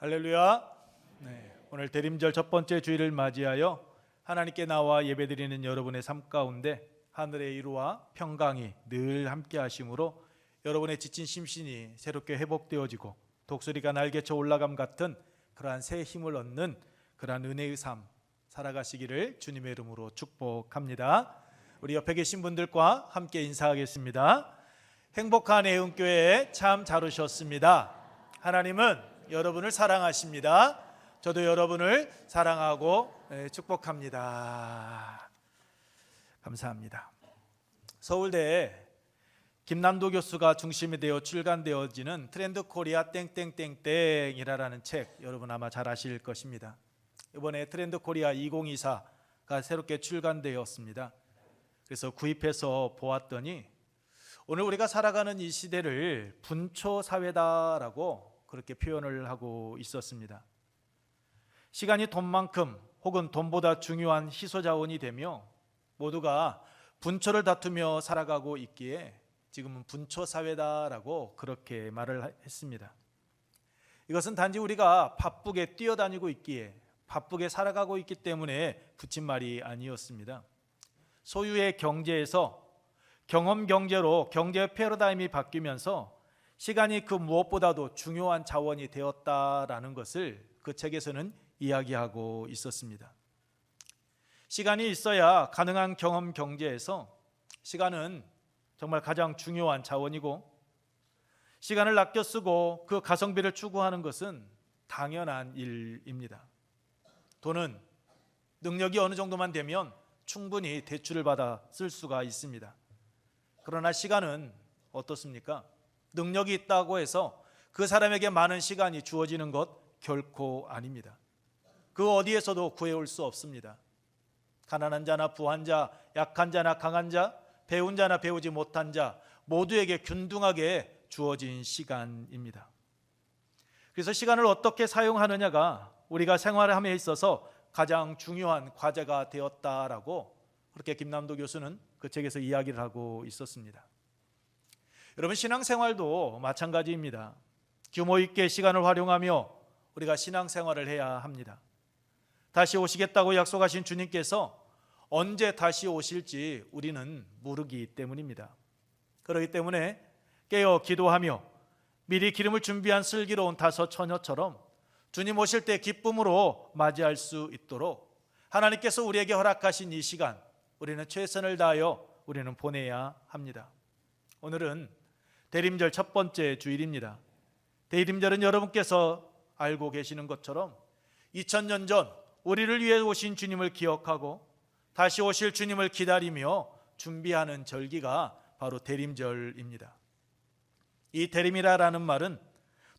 할렐루야. 오늘 대림절 첫 번째 주일을 맞이하여 하나님께 나와 예배드리는 여러분의 삶 가운데 하늘의 이루와 평강이 늘 함께 하심으로 여러분의 지친 심신이 새롭게 회복되어지고 독수리가 날개쳐 올라감 같은 그러한 새 힘을 얻는 그러한 은혜의 삶 살아가시기를 주님의 이름으로 축복합니다. 우리 옆에 계신 분들과 함께 인사하겠습니다. 행복한 애음교회에 참 잘 오셨습니다. 하나님은 여러분을 사랑하십니다. 저도 여러분을 사랑하고 축복합니다. 감사합니다. 서울대에 김남도 교수가 중심이 되어 출간되어지는 트렌드 코리아 땡땡땡땡이라는 책 여러분 아마 잘 아실 것입니다. 이번에 트렌드 코리아 2024가 새롭게 출간되었습니다. 그래서 구입해서 보았더니 오늘 우리가 살아가는 이 시대를 분초 사회다라고 그렇게 표현을 하고 있었습니다. 시간이 돈만큼 혹은 돈보다 중요한 희소자원이 되며 모두가 분초를 다투며 살아가고 있기에 지금은 분초사회다라고 그렇게 말을 했습니다. 이것은 단지 우리가 바쁘게 뛰어다니고 있기에 바쁘게 살아가고 있기 때문에 붙인 말이 아니었습니다. 소유의 경제에서 경험 경제로 경제의 패러다임이 바뀌면서 시간이 그 무엇보다도 중요한 자원이 되었다라는 것을 그 책에서는 이야기하고 있었습니다. 시간이 있어야 가능한 경험 경제에서 시간은 정말 가장 중요한 자원이고 시간을 아껴 쓰고 그 가성비를 추구하는 것은 당연한 일입니다. 돈은 능력이 어느 정도만 되면 충분히 대출을 받아 쓸 수가 있습니다. 그러나 시간은 어떻습니까? 능력이 있다고 해서 그 사람에게 많은 시간이 주어지는 것 결코 아닙니다. 그 어디에서도 구해올 수 없습니다. 가난한 자나 부한 자, 약한 자나 강한 자, 배운 자나 배우지 못한 자 모두에게 균등하게 주어진 시간입니다. 그래서 시간을 어떻게 사용하느냐가 우리가 생활함에 있어서 가장 중요한 과제가 되었다라고 그렇게 김남도 교수는 그 책에서 이야기를 하고 있었습니다. 여러분 신앙생활도 마찬가지입니다. 규모 있게 시간을 활용하며 우리가 신앙생활을 해야 합니다. 다시 오시겠다고 약속하신 주님께서 언제 다시 오실지 우리는 모르기 때문입니다. 그렇기 때문에 깨어 기도하며 미리 기름을 준비한 슬기로운 다섯 처녀처럼 주님 오실 때 기쁨으로 맞이할 수 있도록 하나님께서 우리에게 허락하신 이 시간 우리는 최선을 다하여 우리는 보내야 합니다. 오늘은 대림절 첫 번째 주일입니다. 대림절은 여러분께서 알고 계시는 것처럼 2000년 전 우리를 위해 오신 주님을 기억하고 다시 오실 주님을 기다리며 준비하는 절기가 바로 대림절입니다. 이 대림이라는 말은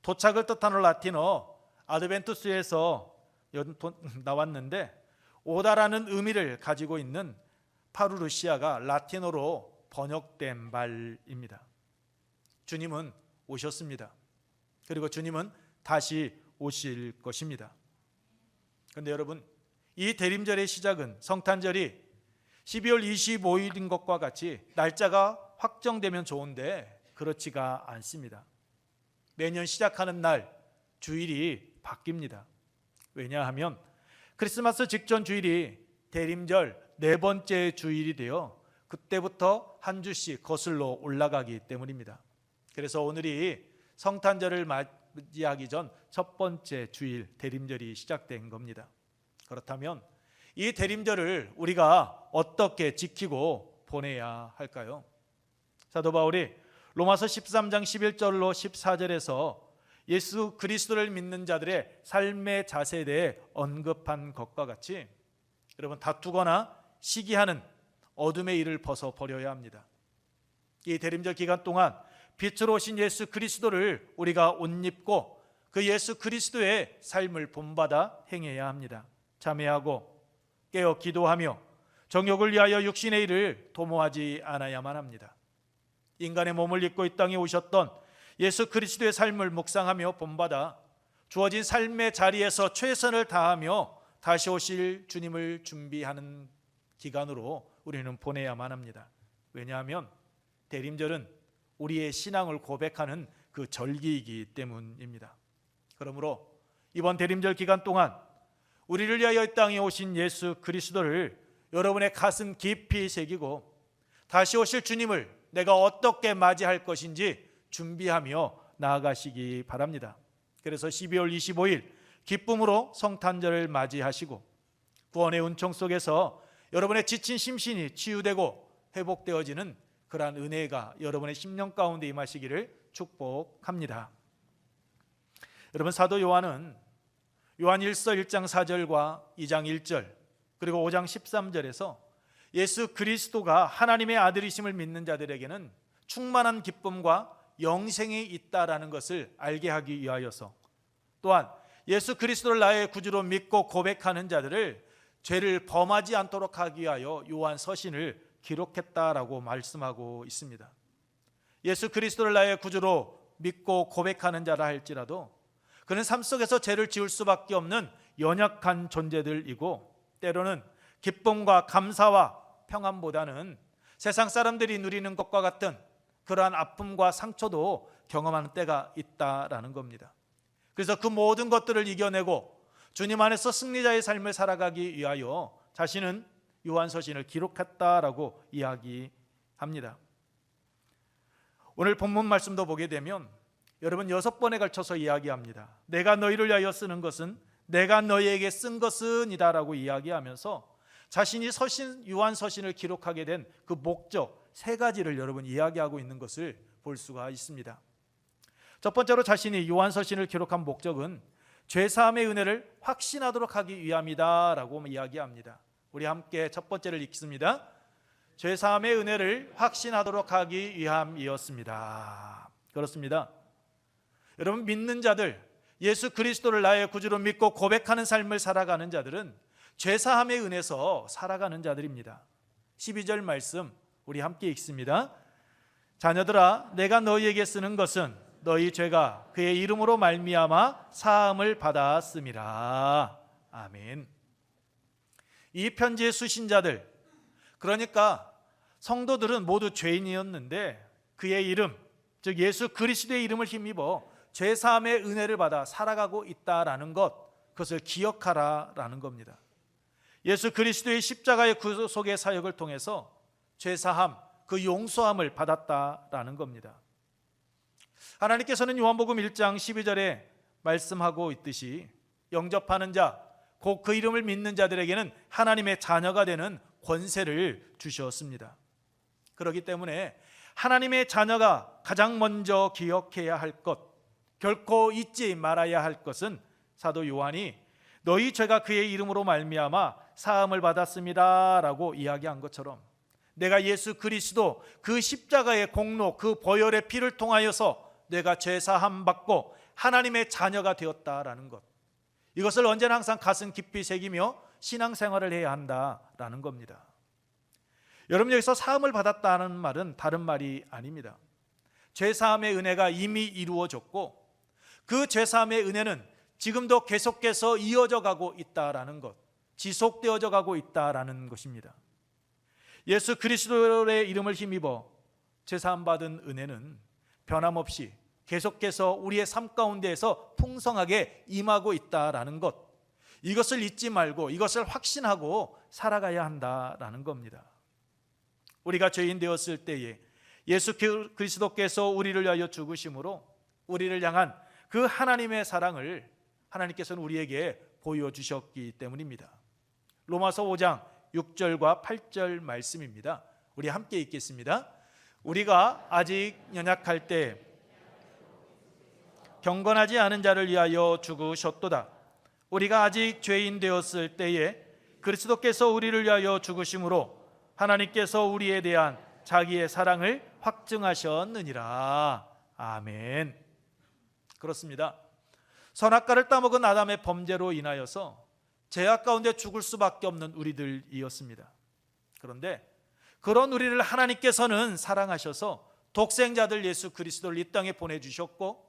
도착을 뜻하는 라틴어 아드벤투스에서 나왔는데 오다라는 의미를 가지고 있는 파루루시아가 라틴어로 번역된 말입니다. 주님은 오셨습니다. 그리고 주님은 다시 오실 것입니다. 그런데 여러분 이 대림절의 시작은 성탄절이 12월 25일인 것과 같이 날짜가 확정되면 좋은데 그렇지가 않습니다. 매년 시작하는 날 주일이 바뀝니다. 왜냐하면 크리스마스 직전 주일이 대림절 네 번째 주일이 되어 그때부터 한 주씩 거슬러 올라가기 때문입니다. 그래서 오늘이 성탄절을 맞이하기 전 첫 번째 주일 대림절이 시작된 겁니다. 그렇다면 이 대림절을 우리가 어떻게 지키고 보내야 할까요? 사도 바울이 로마서 13장 11절로 14절에서 예수 그리스도를 믿는 자들의 삶의 자세에 대해 언급한 것과 같이 여러분 다투거나 시기하는 어둠의 일을 벗어버려야 합니다. 이 대림절 기간 동안 빛으로 오신 예수 그리스도를 우리가 옷 입고 그 예수 그리스도의 삶을 본받아 행해야 합니다. 참회하고 깨어 기도하며 정욕을 위하여 육신의 일을 도모하지 않아야만 합니다. 인간의 몸을 입고 이 땅에 오셨던 예수 그리스도의 삶을 묵상하며 본받아 주어진 삶의 자리에서 최선을 다하며 다시 오실 주님을 준비하는 기간으로 우리는 보내야만 합니다. 왜냐하면 대림절은 우리의 신앙을 고백하는 그 절기이기 때문입니다. 그러므로 이번 대림절 기간 동안 우리를 위하여 이 땅에 오신 예수 그리스도를 여러분의 가슴 깊이 새기고 다시 오실 주님을 내가 어떻게 맞이할 것인지 준비하며 나아가시기 바랍니다. 그래서 12월 25일 기쁨으로 성탄절을 맞이하시고 구원의 은총 속에서 여러분의 지친 심신이 치유되고 회복되어지는 그러한 은혜가 여러분의 심령 가운데 임하시기를 축복합니다. 여러분, 사도 요한은 요한 1서 1장 4절과 2장 1절 그리고 5장 13절에서 예수 그리스도가 하나님의 아들이심을 믿는 자들에게는 충만한 기쁨과 영생이 있다라는 것을 알게 하기 위하여서, 또한 예수 그리스도를 나의 구주로 믿고 고백하는 자들을 죄를 범하지 않도록 하기 위하여 요한 서신을 기록했다라고 말씀하고 있습니다. 예수 그리스도를 나의 구주로 믿고 고백하는 자라 할지라도 그는 삶 속에서 죄를 지을 수밖에 없는 연약한 존재들이고, 때로는 기쁨과 감사와 평안보다는 세상 사람들이 누리는 것과 같은 그러한 아픔과 상처도 경험하는 때가 있다라는 겁니다. 그래서 그 모든 것들을 이겨내고 주님 안에서 승리자의 삶을 살아가기 위하여 자신은 요한서신을 기록했다라고 이야기합니다. 오늘 본문 말씀도 보게 되면 여러분 6번에 걸쳐서 이야기합니다. 내가 너희를 위하여 쓰는 것은 내가 너희에게 쓴 것은 이다라고 이야기하면서 자신이 요한서신을 기록하게 된 그 목적 3가지를 여러분 이야기하고 있는 것을 볼 수가 있습니다. 첫 번째로 자신이 요한서신을 기록한 목적은 죄사함의 은혜를 확신하도록 하기 위함이다라고 이야기합니다. 우리 함께 첫 번째를 읽습니다. 죄사함의 은혜를 확신하도록 하기 위함이었습니다. 그렇습니다. 여러분, 믿는 자들, 예수 그리스도를 나의 구주로 믿고 고백하는 삶을 살아가는 자들은 죄사함의 은혜에서 살아가는 자들입니다. 12절 말씀 우리 함께 읽습니다. 자녀들아, 내가 너희에게 쓰는 것은 너희 죄가 그의 이름으로 말미암아 사함을 받았음이라. 아멘. 이 편지의 수신자들, 그러니까 성도들은 모두 죄인이었는데 그의 이름, 즉 예수 그리스도의 이름을 힘입어 죄사함의 은혜를 받아 살아가고 있다라는 것, 그것을 기억하라라는 겁니다. 예수 그리스도의 십자가의 구속의 사역을 통해서 죄사함, 그 용서함을 받았다라는 겁니다. 하나님께서는 요한복음 1장 12절에 말씀하고 있듯이 영접하는 자, 곧 그 이름을 믿는 자들에게는 하나님의 자녀가 되는 권세를 주셨습니다. 그렇기 때문에 하나님의 자녀가 가장 먼저 기억해야 할 것, 결코 잊지 말아야 할 것은 사도 요한이 너희 죄가 그의 이름으로 말미암아 사함을 받았습니다 라고 이야기한 것처럼 내가 예수 그리스도 그 십자가의 공로, 그 보혈의 피를 통하여서 내가 죄사함 받고 하나님의 자녀가 되었다라는 것, 이것을 언제나 항상 가슴 깊이 새기며 신앙생활을 해야 한다라는 겁니다. 여러분, 여기서 사함을 받았다는 말은 다른 말이 아닙니다. 죄사함의 은혜가 이미 이루어졌고 그 죄사함의 은혜는 지금도 계속해서 이어져 가고 있다라는 것, 지속되어져 가고 있다라는 것입니다. 예수 그리스도의 이름을 힘입어 죄사함 받은 은혜는 변함없이 계속해서 우리의 삶 가운데에서 풍성하게 임하고 있다라는 것, 이것을 잊지 말고 이것을 확신하고 살아가야 한다라는 겁니다. 우리가 죄인 되었을 때에 예수 그리스도께서 우리를 위하여 죽으심으로 우리를 향한 그 하나님의 사랑을 하나님께서는 우리에게 보여주셨기 때문입니다. 로마서 5장 6절과 8절 말씀입니다. 우리 함께 읽겠습니다. 우리가 아직 연약할 때 경건하지 않은 자를 위하여 죽으셨도다. 우리가 아직 죄인 되었을 때에 그리스도께서 우리를 위하여 죽으심으로 하나님께서 우리에 대한 자기의 사랑을 확증하셨느니라. 아멘. 그렇습니다. 선악과를 따먹은 아담의 범죄로 인하여서 죄악 가운데 죽을 수밖에 없는 우리들이었습니다. 그런데 그런 우리를 하나님께서는 사랑하셔서 독생자들 예수 그리스도를 이 땅에 보내주셨고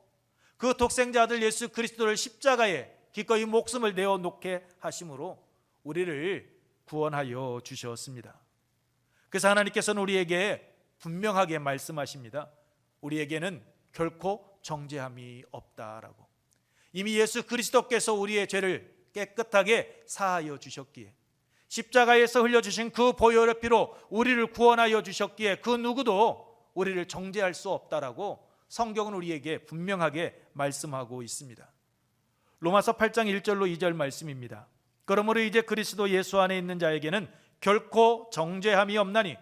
그 독생자들 예수 그리스도를 십자가에 기꺼이 목숨을 내어놓게 하심으로 우리를 구원하여 주셨습니다. 그래서 하나님께서는 우리에게 분명하게 말씀하십니다. 우리에게는 결코 정죄함이 없다라고. 이미 예수 그리스도께서 우리의 죄를 깨끗하게 사하여 주셨기에, 십자가에서 흘려주신 그 보혈의 피로 우리를 구원하여 주셨기에 그 누구도 우리를 정죄할 수 없다라고 성경은 우리에게 분명하게 말씀하고 있습니다. 로마서 8장 1절로 2절 말씀입니다. 그러므로 이제 그리스도 예수 안에 있는 자에게는 결코 정죄함이 없나니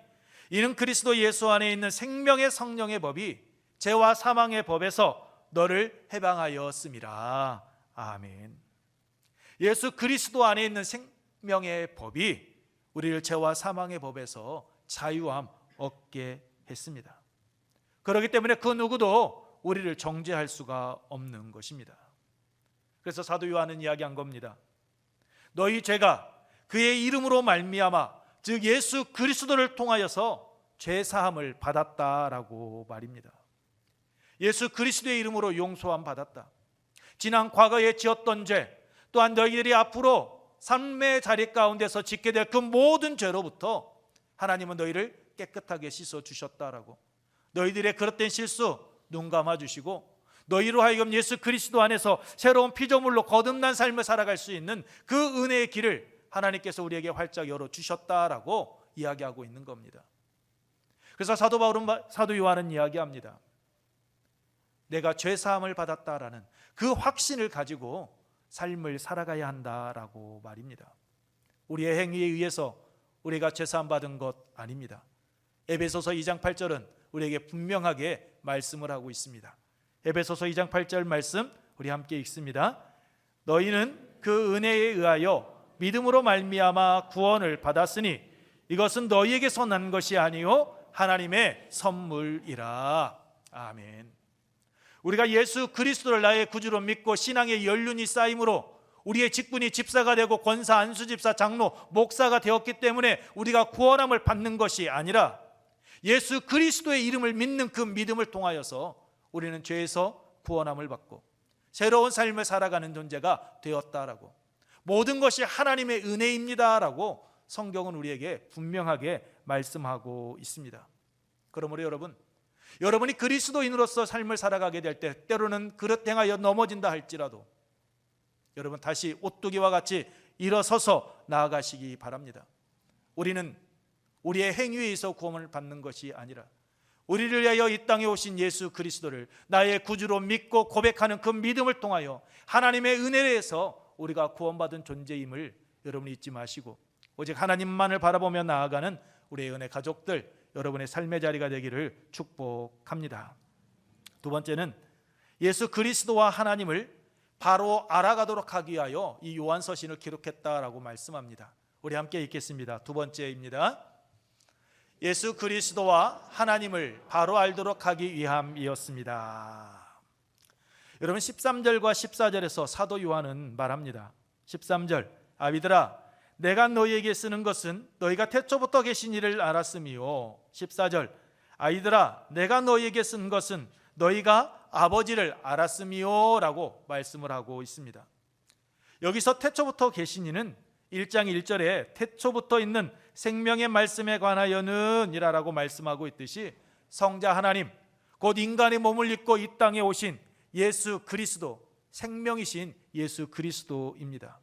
이는 그리스도 예수 안에 있는 생명의 성령의 법이 죄와 사망의 법에서 너를 해방하였음이라. 아멘. 예수 그리스도 안에 있는 생명의 법이 우리를 죄와 사망의 법에서 자유함 얻게 했습니다. 그렇기 때문에 그 누구도 우리를 정죄할 수가 없는 것입니다. 그래서 사도 요한은 이야기한 겁니다. 너희 죄가 그의 이름으로 말미암아, 즉 예수 그리스도를 통하여서 죄 사함을 받았다라고 말입니다. 예수 그리스도의 이름으로 용서함 받았다. 지난 과거에 지었던 죄, 또한 너희들이 앞으로 삶의 자리 가운데서 짓게 될 그 모든 죄로부터 하나님은 너희를 깨끗하게 씻어 주셨다라고, 너희들의 그릇된 실수 눈 감아 주시고 너희로 하여금 예수 그리스도 안에서 새로운 피조물로 거듭난 삶을 살아갈 수 있는 그 은혜의 길을 하나님께서 우리에게 활짝 열어 주셨다라고 이야기하고 있는 겁니다. 그래서 사도 바울은, 사도 요한은 이야기합니다. 내가 죄 사함을 받았다라는 그 확신을 가지고 삶을 살아가야 한다라고 말입니다. 우리의 행위에 의해서 우리가 죄 사함 받은 것 아닙니다. 에베소서 2장 8절은 우리에게 분명하게 말씀을 하고 있습니다. 에베소서 2장 8절 말씀 우리 함께 읽습니다. 너희는 그 은혜에 의하여 믿음으로 말미암아 구원을 받았으니 이것은 너희에게서 난 것이 아니요 하나님의 선물이라. 아멘. 우리가 예수 그리스도를 나의 구주로 믿고 신앙의 연륜이 쌓임으로 우리의 직분이 집사가 되고 권사, 안수집사, 장로, 목사가 되었기 때문에 우리가 구원함을 받는 것이 아니라 예수 그리스도의 이름을 믿는 그 믿음을 통하여서 우리는 죄에서 구원함을 받고 새로운 삶을 살아가는 존재가 되었다라고, 모든 것이 하나님의 은혜입니다라고 성경은 우리에게 분명하게 말씀하고 있습니다. 그러므로 여러분이 그리스도인으로서 삶을 살아가게 될 때 때로는 그릇 행하여 넘어진다 할지라도 여러분 다시 오뚜기와 같이 일어서서 나아가시기 바랍니다. 우리는 우리의 행위에 의해서 구원을 받는 것이 아니라 우리를 위하여 이 땅에 오신 예수 그리스도를 나의 구주로 믿고 고백하는 그 믿음을 통하여 하나님의 은혜에 의해서 우리가 구원받은 존재임을 여러분이 잊지 마시고 오직 하나님만을 바라보며 나아가는 우리의 은혜 가족들, 여러분의 삶의 자리가 되기를 축복합니다. 두 번째는 예수 그리스도와 하나님을 바로 알아가도록 하기 위하여 이 요한서신을 기록했다라고 말씀합니다. 우리 함께 읽겠습니다. 두 번째입니다. 예수 그리스도와 하나님을 바로 알도록 하기 위함이었습니다. 여러분 13절과 14절에서 사도 요한은 말합니다. 13절, 아비들아 내가 너희에게 쓰는 것은 너희가 태초부터 계신 이를 알았음이요. 14절, 아이들아 내가 너희에게 쓴 것은 너희가 아버지를 알았음이요 라고 말씀을 하고 있습니다. 여기서 태초부터 계신 이는 1장 1절에 태초부터 있는 생명의 말씀에 관하여는 이라고 말씀하고 있듯이 성자 하나님, 곧 인간의 몸을 입고 이 땅에 오신 예수 그리스도, 생명이신 예수 그리스도입니다.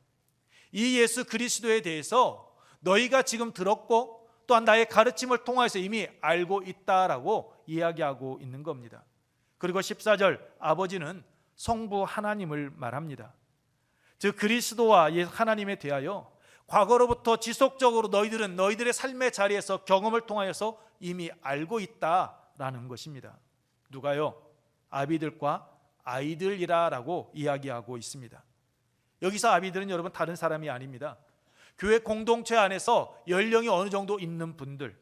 이 예수 그리스도에 대해서 너희가 지금 들었고 또한 나의 가르침을 통해서 이미 알고 있다라고 이야기하고 있는 겁니다. 그리고 14절, 아버지는 성부 하나님을 말합니다. 즉 그리스도와 하나님에 대하여 과거로부터 지속적으로 너희들은 너희들의 삶의 자리에서 경험을 통하여서 이미 알고 있다라는 것입니다. 누가요? 아비들과 아이들이라고 이야기하고 있습니다. 여기서 아비들은 여러분 다른 사람이 아닙니다. 교회 공동체 안에서 연령이 어느 정도 있는 분들,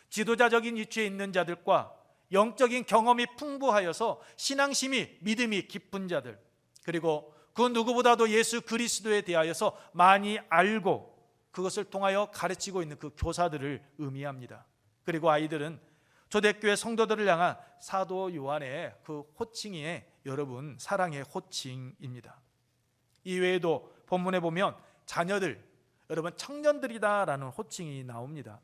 지도자적인 위치에 있는 자들과 영적인 경험이 풍부하여서 신앙심이 믿음이 깊은 자들, 그리고 그 누구보다도 예수 그리스도에 대하여서 많이 알고 그것을 통하여 가르치고 있는 그 교사들을 의미합니다. 그리고 아이들은 초대교회 성도들을 향한 사도 요한의 그 호칭이 여러분 사랑의 호칭입니다. 이외에도 본문에 보면 자녀들, 여러분 청년들이다라는 호칭이 나옵니다.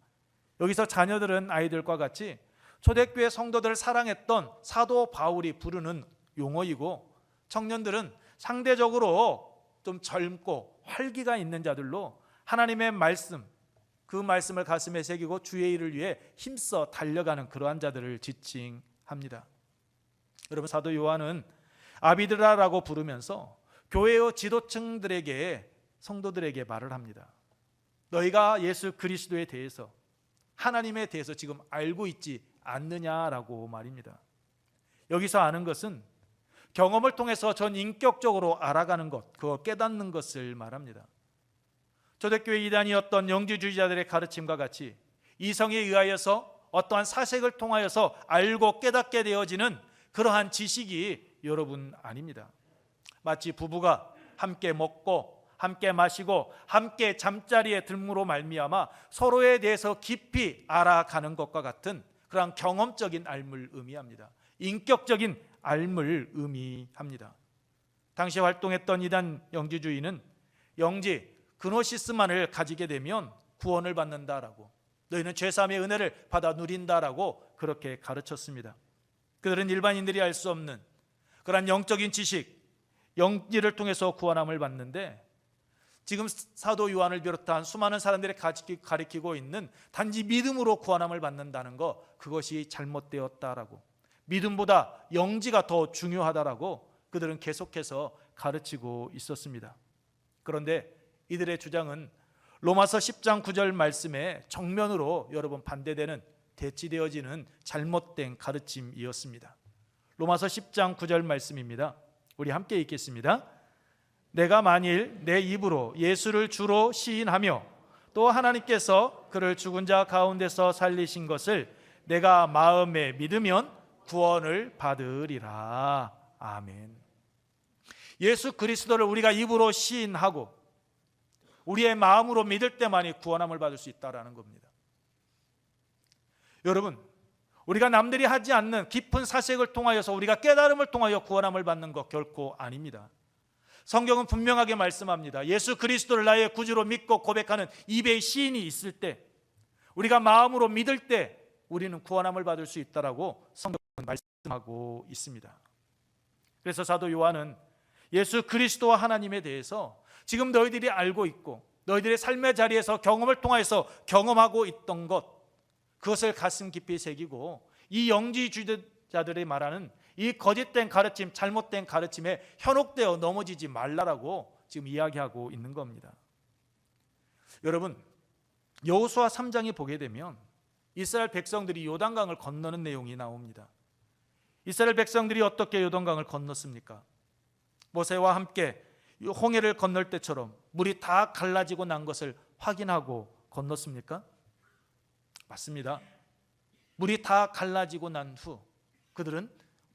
여기서 자녀들은 아이들과 같이 초대교회 성도들을 사랑했던 사도 바울이 부르는 용어이고, 청년들은 상대적으로 좀 젊고 활기가 있는 자들로 하나님의 말씀, 그 말씀을 가슴에 새기고 주의 일을 위해 힘써 달려가는 그러한 자들을 지칭합니다. 여러분, 사도 요한은 아비드라라고 부르면서 교회의 지도층들에게, 성도들에게 말을 합니다. 너희가 예수 그리스도에 대해서, 하나님에 대해서 지금 알고 있지 않느냐라고 말입니다. 여기서 아는 것은 경험을 통해서 전 인격적으로 알아가는 것, 그거 깨닫는 것을 말합니다. 초대교회 이단이었던 영지주의자들의 가르침과 같이 이성에 의하여서 어떠한 사색을 통하여서 알고 깨닫게 되어지는 그러한 지식이 여러분 아닙니다. 마치 부부가 함께 먹고 함께 마시고 함께 잠자리에 들므로 말미암아 서로에 대해서 깊이 알아가는 것과 같은 그러한 경험적인 알물 의미합니다. 인격적인 알물 의미합니다. 당시 활동했던 이단 영지주의는 영지 그노시스만을 가지게 되면 구원을 받는다라고, 너희는 죄사함의 은혜를 받아 누린다라고 그렇게 가르쳤습니다. 그들은 일반인들이 알 수 없는 그러한 영적인 지식, 영지를 통해서 구원함을 받는데, 지금 사도 요한을 비롯한 수많은 사람들이 가리키고 있는 단지 믿음으로 구원함을 받는다는 것, 그것이 잘못되었다라고, 믿음보다 영지가 더 중요하다라고 그들은 계속해서 가르치고 있었습니다. 그런데 이들의 주장은 로마서 10장 9절 말씀에 정면으로 여러분 반대되는, 대치되어지는 잘못된 가르침이었습니다. 로마서 10장 9절 말씀입니다. 우리 함께 읽겠습니다. 내가 만일 내 입으로 예수를 주로 시인하며 또 하나님께서 그를 죽은 자 가운데서 살리신 것을 내가 마음에 믿으면 구원을 받으리라. 아멘. 예수 그리스도를 우리가 입으로 시인하고 우리의 마음으로 믿을 때만이 구원함을 받을 수 있다라는 겁니다. 여러분, 우리가 남들이 하지 않는 깊은 사색을 통하여서, 우리가 깨달음을 통하여 구원함을 받는 것 결코 아닙니다. 성경은 분명하게 말씀합니다. 예수 그리스도를 나의 구주로 믿고 고백하는 입의 시인이 있을 때, 우리가 마음으로 믿을 때 우리는 구원함을 받을 수 있다라고 성경은 말씀하고 있습니다. 그래서 사도 요한은 예수 그리스도와 하나님에 대해서 지금 너희들이 알고 있고 너희들의 삶의 자리에서 경험을 통해서 경험하고 있던 것, 그것을 가슴 깊이 새기고 이 영지주의자들이 말하는 이 거짓된 가르침, 잘못된 가르침에 현혹되어 넘어지지 말라라고 지금 이야기하고 있는 겁니다. 여러분, 여호수아 3장에 보게 되면 이스라엘 백성들이 요단강을 건너는 내용이 나옵니다. 이스라엘 백성들이 어떻게 요단강을 건넜습니까? 모세와 함께 홍해를 건널 때처럼 물이 다 갈라지고 난 것을 확인하고 건넜습니까? 맞습니다. 물이 다 갈라지고 난 후 그들은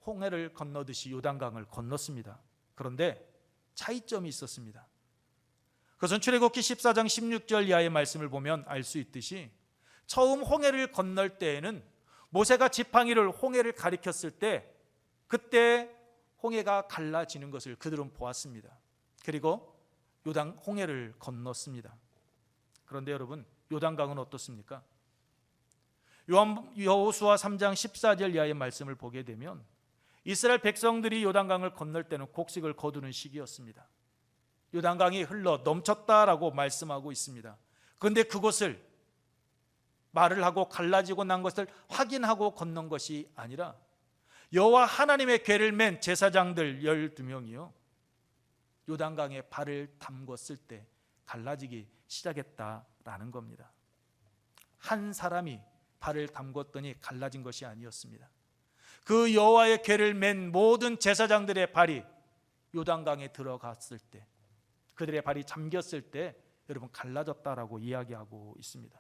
홍해를 건너듯이 요단강을 건넜습니다. 그런데 차이점이 있었습니다. 그것은 출애굽기 14장 16절 이하의 말씀을 보면 알 수 있듯이, 처음 홍해를 건널 때에는 모세가 지팡이를 홍해를 가리켰을 때 그때 홍해가 갈라지는 것을 그들은 보았습니다. 그리고 홍해를 건넜습니다. 그런데 여러분, 요단강은 어떻습니까? 여호수아 3장 14절 이하의 말씀을 보게 되면 이스라엘 백성들이 요단강을 건널 때는 곡식을 거두는 시기였습니다. 요단강이 흘러 넘쳤다라고 말씀하고 있습니다. 그런데 그것을 말을 하고 갈라지고 난 것을 확인하고 건넌 것이 아니라 여호와 하나님의 궤를 맨 제사장들 12명이요 요단강에 발을 담궜을 때 갈라지기 시작했다라는 겁니다. 한 사람이 발을 담궜더니 갈라진 것이 아니었습니다. 그 여호와의 궤를 맨 모든 제사장들의 발이 요단강에 들어갔을 때, 그들의 발이 잠겼을 때 여러분 갈라졌다라고 이야기하고 있습니다.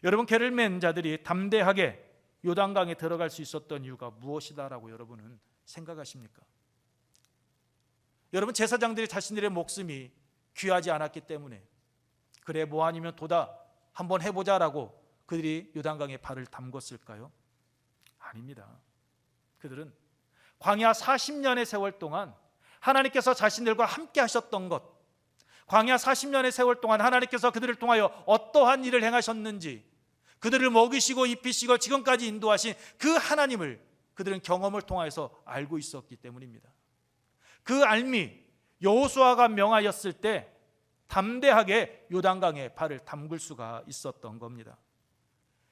여러분, 궤를 맨 자들이 담대하게 요단강에 들어갈 수 있었던 이유가 무엇이다라고 여러분은 생각하십니까? 여러분, 제사장들이 자신들의 목숨이 귀하지 않았기 때문에, 그래 뭐 아니면 도다 한번 해보자라고 그들이 요단강에 발을 담궜을까요? 아닙니다. 그들은 광야 40년의 세월 동안 하나님께서 자신들과 함께 하셨던 것, 광야 40년의 세월 동안 하나님께서 그들을 통하여 어떠한 일을 행하셨는지, 그들을 먹이시고 입히시고 지금까지 인도하신 그 하나님을 그들은 경험을 통해서 알고 있었기 때문입니다. 그 알미 여호수아가 명하였을 때 담대하게 요단강에 발을 담글 수가 있었던 겁니다.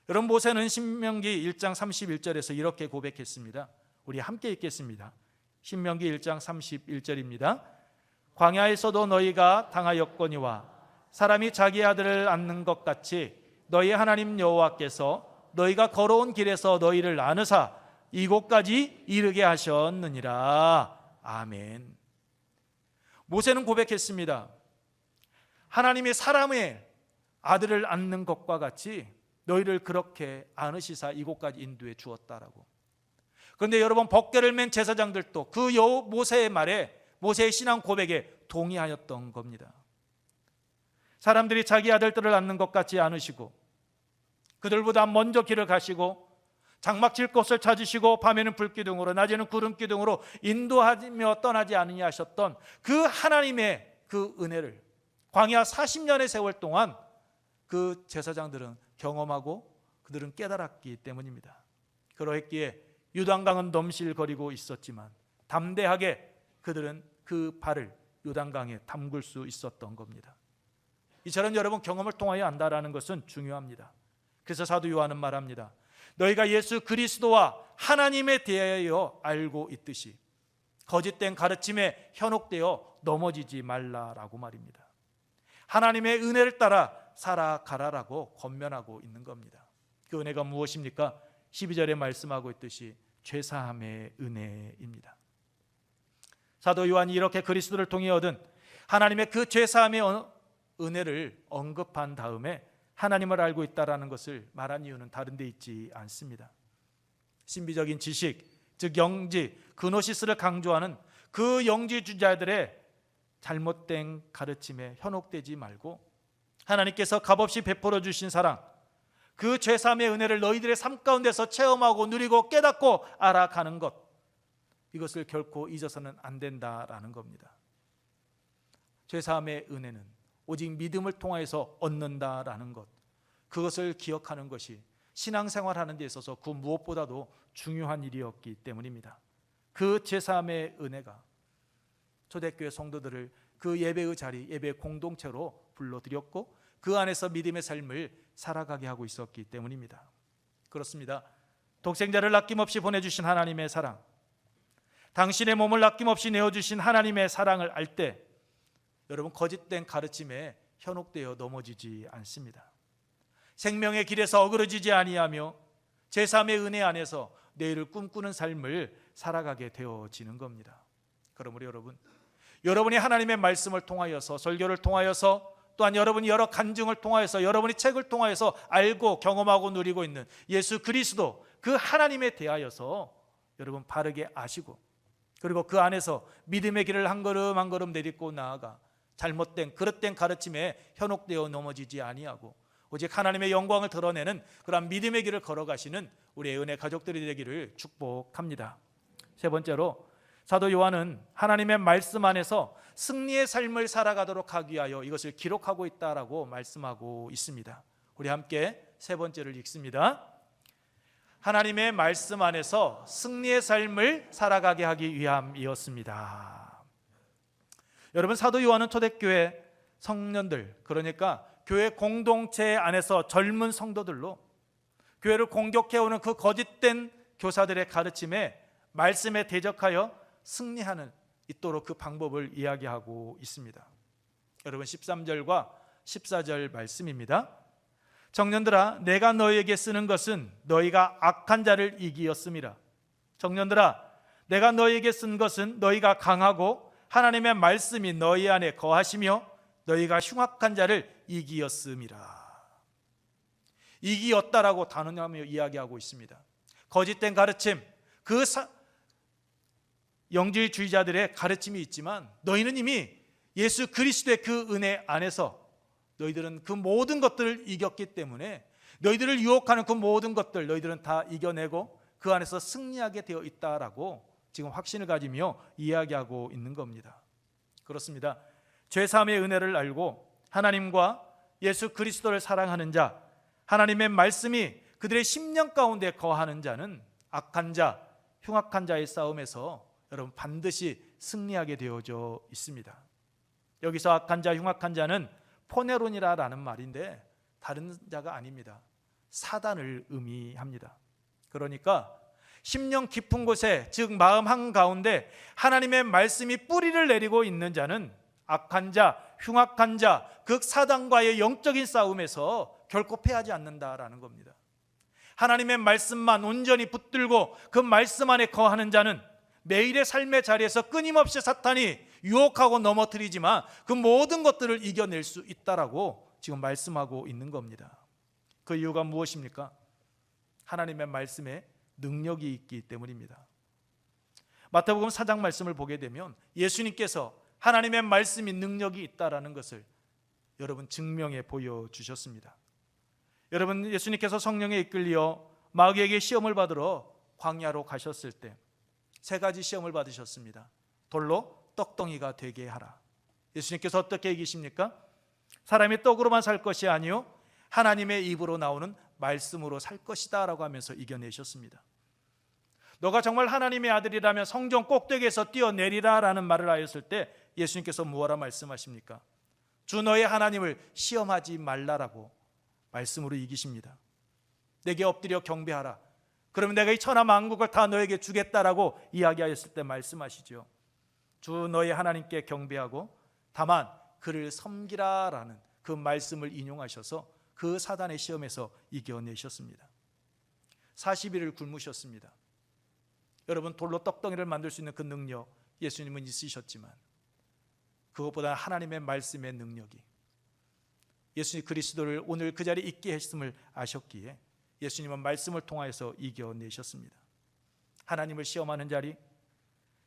여러분, 모세는 신명기 1장 31절에서 이렇게 고백했습니다. 우리 함께 읽겠습니다. 신명기 1장 31절입니다. 광야에서도 너희가 당하였거니와 사람이 자기 아들을 안는 것 같이 너희 하나님 여호와께서 너희가 걸어온 길에서 너희를 안으사 이곳까지 이르게 하셨느니라. 아멘. 모세는 고백했습니다. 하나님이 사람의 아들을 안는 것과 같이 너희를 그렇게 안으시사 이곳까지 인도해 주었다라고. 그런데 여러분, 벗개를 맨 제사장들도 그 모세의 말에, 모세의 신앙 고백에 동의하였던 겁니다. 사람들이 자기 아들들을 안는 것 같이 안으시고 그들보다 먼저 길을 가시고 장막 칠 곳을 찾으시고 밤에는 불기둥으로 낮에는 구름기둥으로 인도하며 떠나지 않으냐 하셨던 그 하나님의 그 은혜를 광야 40년의 세월 동안 그 제사장들은 경험하고 그들은 깨달았기 때문입니다. 그러했기에 요단강은 넘실거리고 있었지만 담대하게 그들은 그 발을 요단강에 담글 수 있었던 겁니다. 이처럼 여러분, 경험을 통하여 안다라는 것은 중요합니다. 그래서 사도 요한은 말합니다. 너희가 예수 그리스도와 하나님에 대하여 알고 있듯이 거짓된 가르침에 현혹되어 넘어지지 말라라고 말입니다. 하나님의 은혜를 따라 살아가라라고 권면하고 있는 겁니다. 그 은혜가 무엇입니까? 12절에 말씀하고 있듯이 죄사함의 은혜입니다. 사도 요한이 이렇게 그리스도를 통해 얻은 하나님의 그 죄사함의 은혜를 언급한 다음에 하나님을 알고 있다라는 것을 말한 이유는 다른 데 있지 않습니다. 신비적인 지식, 즉 영지, 그노시스를 강조하는 그 영지 주자들의 잘못된 가르침에 현혹되지 말고 하나님께서 값없이 베풀어 주신 사랑, 그 죄사함의 은혜를 너희들의 삶 가운데서 체험하고 누리고 깨닫고 알아가는 것, 이것을 결코 잊어서는 안 된다라는 겁니다. 죄사함의 은혜는 오직 믿음을 통해서 얻는다라는 것, 그것을 기억하는 것이 신앙생활하는 데 있어서 그 무엇보다도 중요한 일이었기 때문입니다. 그 죄사함의 은혜가 초대교회 성도들을 그 예배의 자리, 예배 공동체로 불러들였고 그 안에서 믿음의 삶을 살아가게 하고 있었기 때문입니다. 그렇습니다. 독생자를 아낌없이 보내주신 하나님의 사랑, 당신의 몸을 아낌없이 내어주신 하나님의 사랑을 알 때 여러분, 거짓된 가르침에 현혹되어 넘어지지 않습니다. 생명의 길에서 어그러지지 아니하며 제3의 은혜 안에서 내일을 꿈꾸는 삶을 살아가게 되어지는 겁니다. 그러므로 여러분이 하나님의 말씀을 통하여서, 설교를 통하여서, 또한 여러분이 여러 간증을 통하여서, 여러분이 책을 통하여서 알고 경험하고 누리고 있는 예수 그리스도, 그 하나님에 대하여서 여러분 바르게 아시고, 그리고 그 안에서 믿음의 길을 한 걸음 한 걸음 내딛고 나아가 잘못된 그릇된 가르침에 현혹되어 넘어지지 아니하고 오직 하나님의 영광을 드러내는 그러한 믿음의 길을 걸어가시는 우리의 은혜 가족들이 되기를 축복합니다. 세 번째로, 사도 요한은 하나님의 말씀 안에서 승리의 삶을 살아가도록 하기 위하여 이것을 기록하고 있다라고 말씀하고 있습니다. 우리 함께 세 번째를 읽습니다. 하나님의 말씀 안에서 승리의 삶을 살아가게 하기 위함이었습니다. 여러분, 사도 요한은 초대교회 성년들, 그러니까 교회 공동체 안에서 젊은 성도들로 교회를 공격해오는 그 거짓된 교사들의 가르침에 말씀에 대적하여 승리하는 있도록 그 방법을 이야기하고 있습니다. 여러분, 13절과 14절 말씀입니다. 청년들아, 내가 너희에게 쓰는 것은 너희가 악한 자를 이기었음이라. 청년들아, 내가 너희에게 쓴 것은 너희가 강하고 하나님의 말씀이 너희 안에 거하시며 너희가 흉악한 자를 이기었음이라. 이기었다라고 단언하며 이야기하고 있습니다. 거짓된 가르침, 그 영지주의자들의 가르침이 있지만 너희는 이미 예수 그리스도의 그 은혜 안에서 너희들은 그 모든 것들을 이겼기 때문에 너희들을 유혹하는 그 모든 것들 너희들은 다 이겨내고 그 안에서 승리하게 되어 있다라고 지금 확신을 가지며 이야기하고 있는 겁니다. 그렇습니다. 죄사함의 은혜를 알고 하나님과 예수 그리스도를 사랑하는 자, 하나님의 말씀이 그들의 심령 가운데 거하는 자는 악한 자, 흉악한 자의 싸움에서 여러분 반드시 승리하게 되어져 있습니다. 여기서 악한 자, 흉악한 자는 포네론이라는 말인데 다른 자가 아닙니다. 사단을 의미합니다. 그러니까 심령 깊은 곳에, 즉 마음 한가운데 하나님의 말씀이 뿌리를 내리고 있는 자는 악한 자, 흉악한 자, 극 사단과의 영적인 싸움에서 결코 패하지 않는다라는 겁니다. 하나님의 말씀만 온전히 붙들고 그 말씀 안에 거하는 자는 매일의 삶의 자리에서 끊임없이 사탄이 유혹하고 넘어뜨리지만 그 모든 것들을 이겨낼 수 있다라고 지금 말씀하고 있는 겁니다. 그 이유가 무엇입니까? 하나님의 말씀에 능력이 있기 때문입니다. 마태복음 4장 말씀을 보게 되면 예수님께서 하나님의 말씀이 능력이 있다라는 것을 여러분 증명해 보여주셨습니다. 여러분, 예수님께서 성령에 이끌려 마귀에게 시험을 받으러 광야로 가셨을 때 세 가지 시험을 받으셨습니다. 돌로 떡덩이가 되게 하라. 예수님께서 어떻게 이기십니까? 사람이 떡으로만 살 것이 아니요 하나님의 입으로 나오는 말씀으로 살 것이다 라고 하면서 이겨내셨습니다. 너가 정말 하나님의 아들이라면 성전 꼭대기에서 뛰어내리라 라는 말을 하였을 때 예수님께서 무엇라 말씀하십니까? 주 너의 하나님을 시험하지 말라라고 말씀으로 이기십니다. 내게 엎드려 경배하라. 그러면 내가 이 천하 만국을 다 너에게 주겠다라고 이야기하였을 때 말씀하시죠. 주 너의 하나님께 경배하고 다만 그를 섬기라라는 그 말씀을 인용하셔서 그 사단의 시험에서 이겨내셨습니다. 40일을 굶으셨습니다. 여러분, 돌로 떡덩이를 만들 수 있는 그 능력 예수님은 있으셨지만 그것보다 하나님의 말씀의 능력이 예수님 그리스도를 오늘 그 자리에 있게 했음을 아셨기에 예수님은 말씀을 통하여서 이겨내셨습니다. 하나님을 시험하는 자리,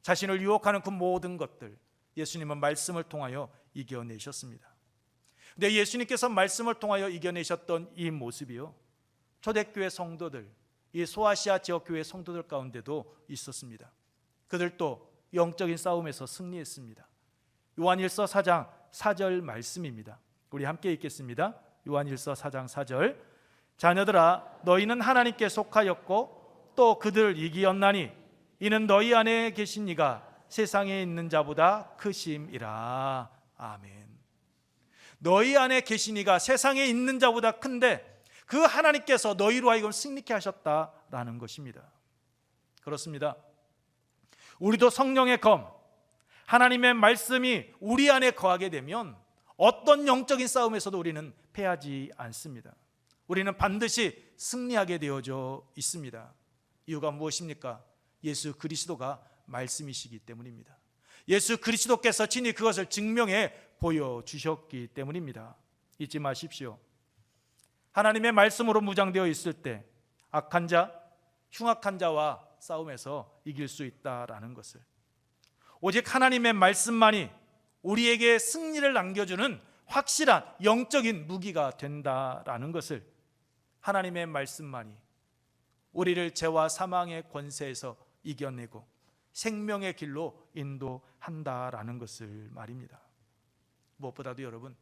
자신을 유혹하는 그 모든 것들 예수님은 말씀을 통하여 이겨내셨습니다. 근데 예수님께서 말씀을 통하여 이겨내셨던 이 모습이요 초대교회 성도들, 이 소아시아 지역교회 성도들 가운데도 있었습니다. 그들도 영적인 싸움에서 승리했습니다. 요한일서 4장 4절 말씀입니다. 우리 함께 읽겠습니다. 요한일서 4장 4절. 자녀들아, 너희는 하나님께 속하였고 또 그들을 이기었나니 이는 너희 안에 계신 이가 세상에 있는 자보다 크심이라. 아멘. 너희 안에 계신 이가 세상에 있는 자보다 큰데 그 하나님께서 너희로 하여금 승리케 하셨다라는 것입니다. 그렇습니다. 우리도 성령의 검, 하나님의 말씀이 우리 안에 거하게 되면 어떤 영적인 싸움에서도 우리는 패하지 않습니다. 우리는 반드시 승리하게 되어져 있습니다. 이유가 무엇입니까? 예수 그리스도가 말씀이시기 때문입니다. 예수 그리스도께서 친히 그것을 증명해 보여주셨기 때문입니다. 잊지 마십시오. 하나님의 말씀으로 무장되어 있을 때 악한 자, 흉악한 자와 싸움에서 이길 수 있다라는 것을, 오직 하나님의 말씀만이 우리에게 승리를 안겨주는 확실한 영적인 무기가 된다라는 것을, 하나님의 말씀만이 우리를 죄와 사망의 권세에서 이겨내고 생명의 길로 인도한다라는 것을 말입니다. 무엇보다도 여러분,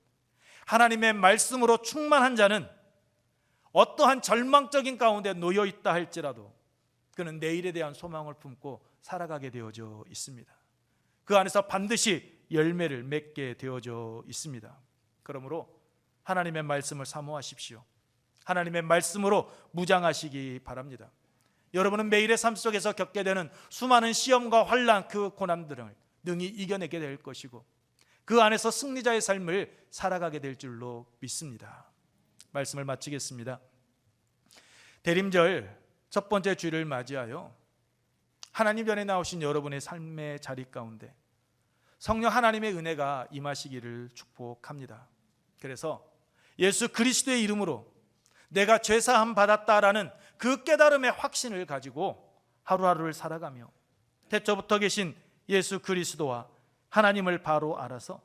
하나님의 말씀으로 충만한 자는 어떠한 절망적인 가운데 놓여 있다 할지라도 그는 내일에 대한 소망을 품고 살아가게 되어져 있습니다. 그 안에서 반드시 열매를 맺게 되어져 있습니다. 그러므로 하나님의 말씀을 사모하십시오. 하나님의 말씀으로 무장하시기 바랍니다. 여러분은 매일의 삶 속에서 겪게 되는 수많은 시험과 환난, 그 고난들을 능히 이겨내게 될 것이고 그 안에서 승리자의 삶을 살아가게 될 줄로 믿습니다. 말씀을 마치겠습니다. 대림절 첫 번째 주일을 맞이하여 하나님 전에 나오신 여러분의 삶의 자리 가운데 성령 하나님의 은혜가 임하시기를 축복합니다. 그래서 예수 그리스도의 이름으로 내가 죄사함 받았다라는 그 깨달음의 확신을 가지고 하루하루를 살아가며 태초부터 계신 예수 그리스도와 하나님을 바로 알아서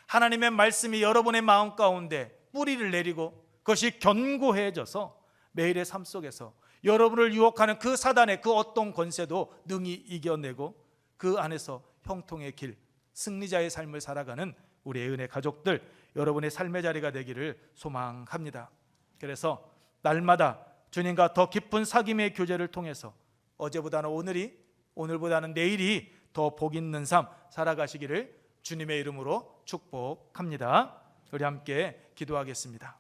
하나님의 말씀이 여러분의 마음 가운데 뿌리를 내리고 그것이 견고해져서 매일의 삶 속에서 여러분을 유혹하는 그 사단의 그 어떤 권세도 능히 이겨내고 그 안에서 형통의 길, 승리자의 삶을 살아가는 우리의 은혜 가족들, 여러분의 삶의 자리가 되기를 소망합니다. 그래서 날마다 주님과 더 깊은 사귐의 교제를 통해서 어제보다는 오늘이, 오늘보다는 내일이 더 복 있는 삶 살아가시기를 주님의 이름으로 축복합니다. 우리 함께 기도하겠습니다.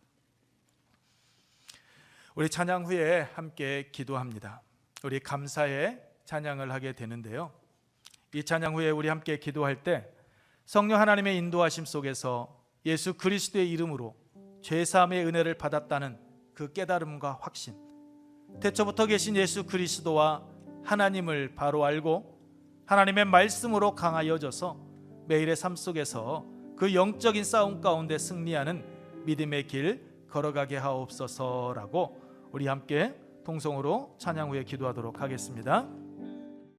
우리 찬양 후에 함께 기도합니다. 우리 감사의 찬양을 하게 되는데요, 이 찬양 후에 우리 함께 기도할 때 성령 하나님의 인도하심 속에서 예수 그리스도의 이름으로 죄사함의 은혜를 받았다는 그 깨달음과 확신, 태초부터 계신 예수 그리스도와 하나님을 바로 알고 하나님의 말씀으로 강하여져서 매일의 삶 속에서 그 영적인 싸움 가운데 승리하는 믿음의 길 걸어가게 하옵소서라고 우리 함께 통성으로 찬양 후에 기도하도록 하겠습니다.